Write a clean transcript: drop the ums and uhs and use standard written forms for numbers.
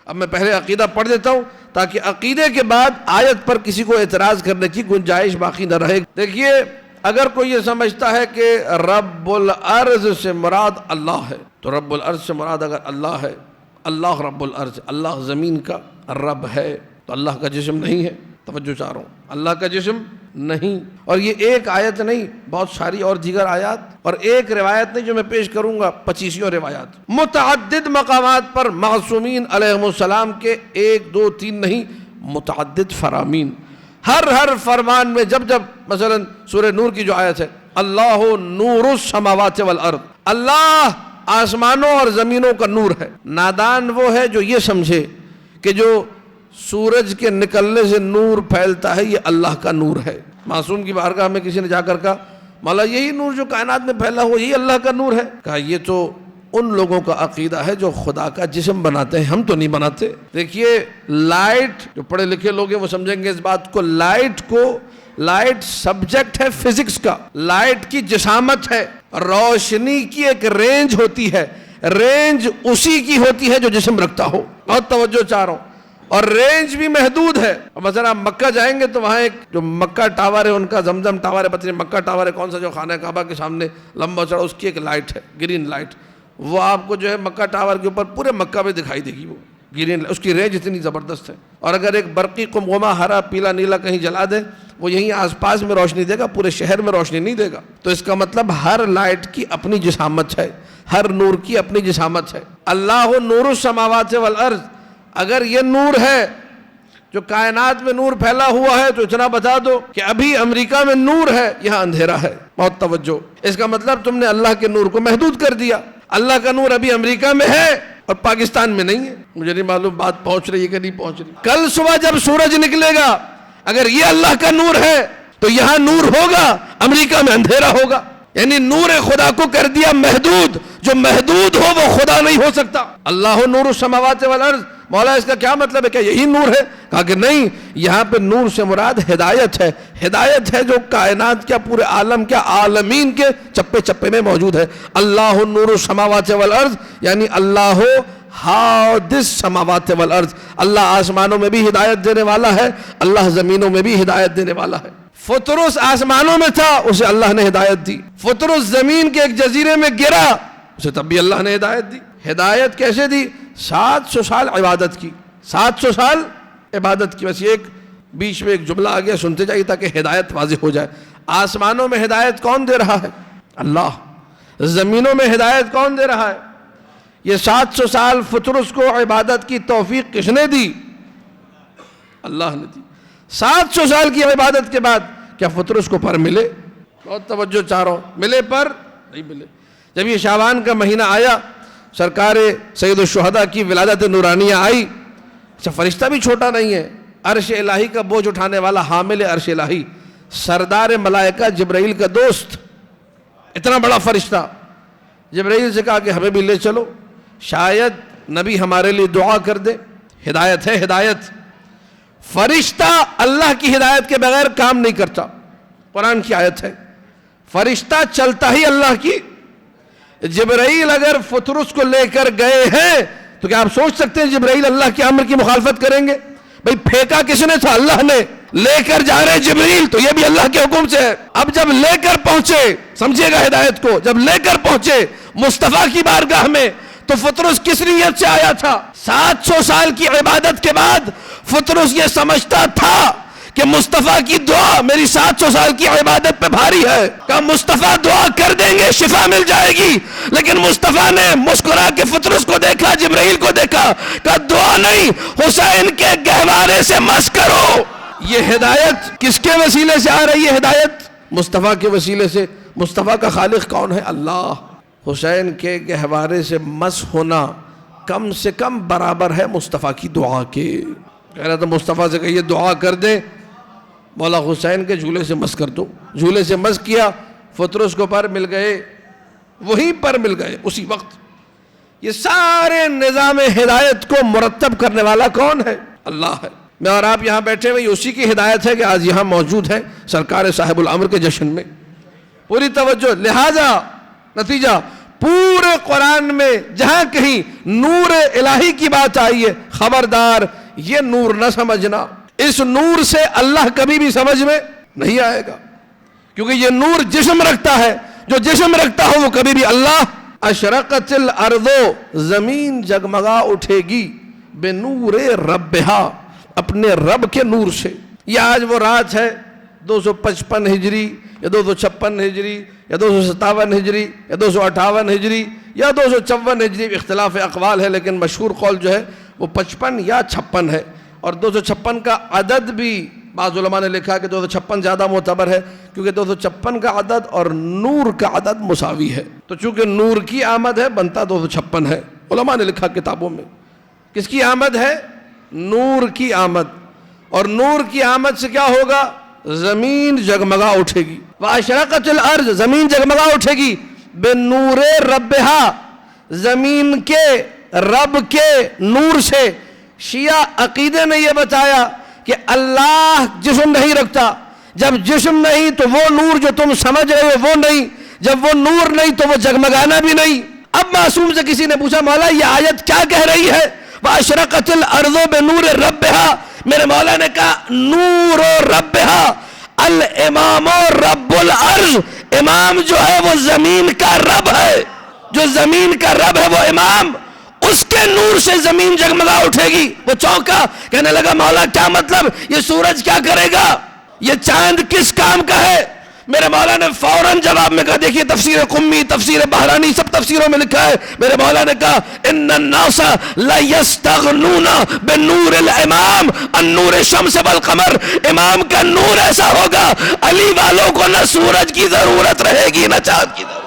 اب میں پہلے عقیدہ پڑھ دیتا ہوں تاکہ عقیدے کے بعد آیت پر کسی کو اعتراض کرنے کی گنجائش باقی نہ رہے. دیکھیے اگر کوئی یہ سمجھتا ہے کہ رب الارض سے مراد اللہ ہے تو رب الارض سے مراد اگر اللہ ہے، اللہ رب الارض، اللہ زمین کا رب ہے، تو اللہ کا جسم نہیں ہے. توجہ چاہ رہا ہوں، اللہ کا جسم نہیں. اور یہ ایک آیت نہیں، بہت ساری اور دیگر آیات، اور ایک روایت نہیں جو میں پیش کروں گا، 25 روایات متعدد مقامات پر معصومین علیہم السلام کے 1 2 3 نہیں، متعدد فرامین. ہر فرمان میں جب مثلا سورہ نور کی جو آیت ہے، اللہ نور السماوات والارض، اللہ آسمانوں اور زمینوں کا نور ہے. نادان وہ ہے جو یہ سمجھے کہ جو سورج کے نکلنے سے نور پھیلتا ہے یہ اللہ کا نور ہے. معصوم کی بارگاہ میں کسی نے جا کر کہا مولا یہی نور جو کائنات میں پھیلا ہوا یہی اللہ کا نور ہے. کہا یہ تو ان لوگوں کا عقیدہ ہے جو خدا کا جسم بناتے ہیں، ہم تو نہیں بناتے. دیکھیے لائٹ، جو پڑھے لکھے لوگ ہیں وہ سمجھیں گے اس بات کو، لائٹ سبجیکٹ ہے فزکس کا، لائٹ کی جسامت ہے. روشنی کی ایک رینج ہوتی ہے، رینج اسی کی ہوتی ہے جو جسم رکھتا ہو. بہت توجہ چاہ رہا ہوں. اور رینج بھی محدود ہے. مثلا آپ مکہ جائیں گے تو وہاں ایک جو مکہ ٹاور ہے، ان کا زمزم ٹاور ہے، پتہ نہیں مکہ ٹاور ہے کون سا، جو خانہ کعبہ کے سامنے لمبا چڑھا، اس کی ایک لائٹ ہے گرین لائٹ. وہ آپ کو جو ہے مکہ ٹاور کے اوپر پورے مکہ میں دکھائی دے گی، وہ گرین، اس کی رینج اتنی زبردست ہے. اور اگر ایک برقی قمقمہ ہرا پیلا نیلا کہیں جلا دے، وہ یہیں آس پاس میں روشنی دے گا، پورے شہر میں روشنی نہیں دے گا. تو اس کا مطلب ہر لائٹ کی اپنی جسامت ہے، ہر نور کی اپنی جسامت ہے. اللہ نور السماوات والارض، اگر یہ نور ہے جو کائنات میں نور پھیلا ہوا ہے تو اتنا بتا دو کہ ابھی امریکہ میں نور ہے، یہاں اندھیرا ہے. بہت توجہ. اس کا مطلب تم نے اللہ کے نور کو محدود کر دیا. اللہ کا نور ابھی امریکہ میں ہے اور پاکستان میں نہیں ہے. مجھے نہیں معلوم بات پہنچ رہی ہے کہ نہیں پہنچ رہی. کل صبح جب سورج نکلے گا، اگر یہ اللہ کا نور ہے تو یہاں نور ہوگا، امریکہ میں اندھیرا ہوگا. یعنی نور خدا کو کر دیا محدود. جو محدود ہو وہ خدا نہیں ہو سکتا. اللہ نور السماوات والارض، مولا اس کا کیا مطلب ہے؟ کیا یہی نور ہے؟ کہا کہ نہیں، یہاں پہ نور سے مراد ہدایت ہے. ہدایت ہے جو کائنات کیا، پورے عالم کیا، عالمین کے چپے چپے میں موجود ہے. اللہ نور السماوات والارض یعنی اللہ حادث السماوات والارض، اللہ آسمانوں میں بھی ہدایت دینے والا ہے، اللہ زمینوں میں بھی ہدایت دینے والا ہے. فطرس آسمانوں میں تھا، اسے اللہ نے ہدایت دی. فطرس زمین کے ایک جزیرے میں گرا، اسے تب بھی اللہ نے ہدایت دی. ہدایت کیسے دی؟ 700 سال عبادت کی، 700 سال عبادت کی. بس یہ ایک بیچ میں ایک جملہ آ گیا، سنتے جائیے تاکہ ہدایت واضح ہو جائے. آسمانوں میں ہدایت کون دے رہا ہے؟ اللہ. زمینوں میں ہدایت کون دے رہا ہے؟ یہ 700 سال فطرس کو عبادت کی توفیق کس نے دی؟ اللہ نے دی. 700 سال کی عبادت کے بعد کیا فطرس کو پر ملے؟ بہت توجہ چاہ رہا ہوں. ملے پر؟ نہیں ملے. جب یہ شعبان کا مہینہ آیا، سرکار سید الشہداء کی ولادت نورانیہ آئی. اچھا فرشتہ بھی چھوٹا نہیں ہے، عرش الہی کا بوجھ اٹھانے والا، حامل عرش الہی، سردار ملائکہ جبرائیل کا دوست، اتنا بڑا فرشتہ. جبرائیل سے کہا کہ ہمیں بھی لے چلو، شاید نبی ہمارے لیے دعا کر دے. ہدایت ہے، ہدایت. فرشتہ اللہ کی ہدایت کے بغیر کام نہیں کرتا. قرآن کی آیت ہے، فرشتہ چلتا ہی اللہ کی. جبرائیل اگر فطرس کو لے کر گئے ہیں تو کیا آپ سوچ سکتے ہیں جبرائیل اللہ کے امر کی مخالفت کریں گے؟ بھئی پھینکا کس نے تھا؟ اللہ نے. لے کر جا رہے جبرائیل تو یہ بھی اللہ کے حکم سے ہے. اب جب لے کر پہنچے، سمجھے گا ہدایت کو، جب لے کر پہنچے مصطفیٰ کی بارگاہ میں تو فطرس کس نیت سے آیا تھا؟ 700 سال کی عبادت کے بعد فطرس یہ سمجھتا تھا کہ مصطفیٰ کی دعا میری 700 سال کی عبادت پہ بھاری ہے. کہا مصطفیٰ دعا کر دیں گے، شفا مل جائے گی. لیکن مصطفیٰ نے مسکرا کے فطرس کو دیکھا، جبرائیل کو دیکھا، کہا دعا نہیں، حسین کے گہوارے سے مس کرو. یہ ہدایت کس کے وسیلے سے آ رہی ہے؟ ہدایت مصطفیٰ کے وسیلے سے. مصطفیٰ کا خالق کون ہے؟ اللہ. حسین کے گہوارے سے مس ہونا کم سے کم برابر ہے مصطفیٰ کی دعا کے. کہہ رہا تھا مصطفیٰ سے کہیے دعا کر دیں، مولا حسین کے جھولے سے مس کر دو. جھولے سے مس کیا، فطرس کو پر مل گئے، وہیں پر مل گئے اسی وقت. یہ سارے نظام ہدایت کو مرتب کرنے والا کون ہے؟ اللہ ہے. میں اور آپ یہاں بیٹھے ہوئے اسی کی ہدایت ہے کہ آج یہاں موجود ہے سرکار صاحب الامر کے جشن میں. پوری توجہ. لہذا نتیجہ پورے قرآن میں جہاں کہیں نور الہی کی بات آئی ہے، خبردار یہ نور نہ سمجھنا، اس نور سے اللہ کبھی بھی سمجھ میں نہیں آئے گا، کیونکہ یہ نور جسم رکھتا ہے، جو جسم رکھتا ہو وہ کبھی بھی اللہ۔ اشرقت الارض، زمین جگمگا اٹھے گی، بنور ربہا، اپنے رب کے نور سے۔ یہ آج وہ رات ہے 255 ہجری یا 256 ہجری یا 257 ہجری یا 258 ہجری یا 254 ہجری، اختلاف اقوال ہے، لیکن مشہور قول جو ہے وہ 55 یا 56 ہے، اور 256 کا عدد بھی بعض علماء نے لکھا کہ 256 زیادہ معتبر ہے، کیونکہ 256 کا عدد اور نور کا عدد مساوی ہے، تو چونکہ نور کی آمد ہے بنتا 256 ہے۔ علماء نے لکھا کتابوں میں، کس کی آمد ہے؟ نور کی آمد، اور نور کی آمد سے کیا ہوگا؟ زمین جگمگا اٹھے گی۔ وَأَشْرَقَتِ الْأَرْضُ، زمین جگمگا اٹھے گی، بِنُورِ رَبِّهَا، زمین کے رب کے نور سے۔ شیعہ عقیدے نے یہ بتایا کہ اللہ جسم نہیں رکھتا، جب جسم نہیں تو وہ نور جو تم سمجھ رہے ہو وہ نہیں، جب وہ نور نہیں تو وہ جگمگانا بھی نہیں۔ اب معصوم سے کسی نے پوچھا مولا یہ آیت کیا کہہ رہی ہے؟ وَأَشْرَقَتِ الْأَرْضُ بِنُورِ رَبِّهَا، میرے مولا نے کہا نور ربہا، الامام رب الارض، امام جو ہے وہ زمین کا رب ہے، جو زمین کا رب ہے وہ امام، اس کے نور سے زمین جگمگا اٹھے گی۔ وہ چونکا، کہنے لگا مولا کیا مطلب؟ یہ سورج کیا کرے گا؟ یہ چاند کس کام کا ہے؟ میرے مولا نے فوراً جواب میں کہا، دیکھیے تفسیر قمی، تفسیر بحرانی، سب تفسیروں میں لکھا ہے، میرے مولا نے کہا ان الناس لیستغنون بنور الامام عن نور الشمس والقمر، امام کا نور ایسا ہوگا علی والوں کو نہ سورج کی ضرورت رہے گی نہ چاند کی ضرورت۔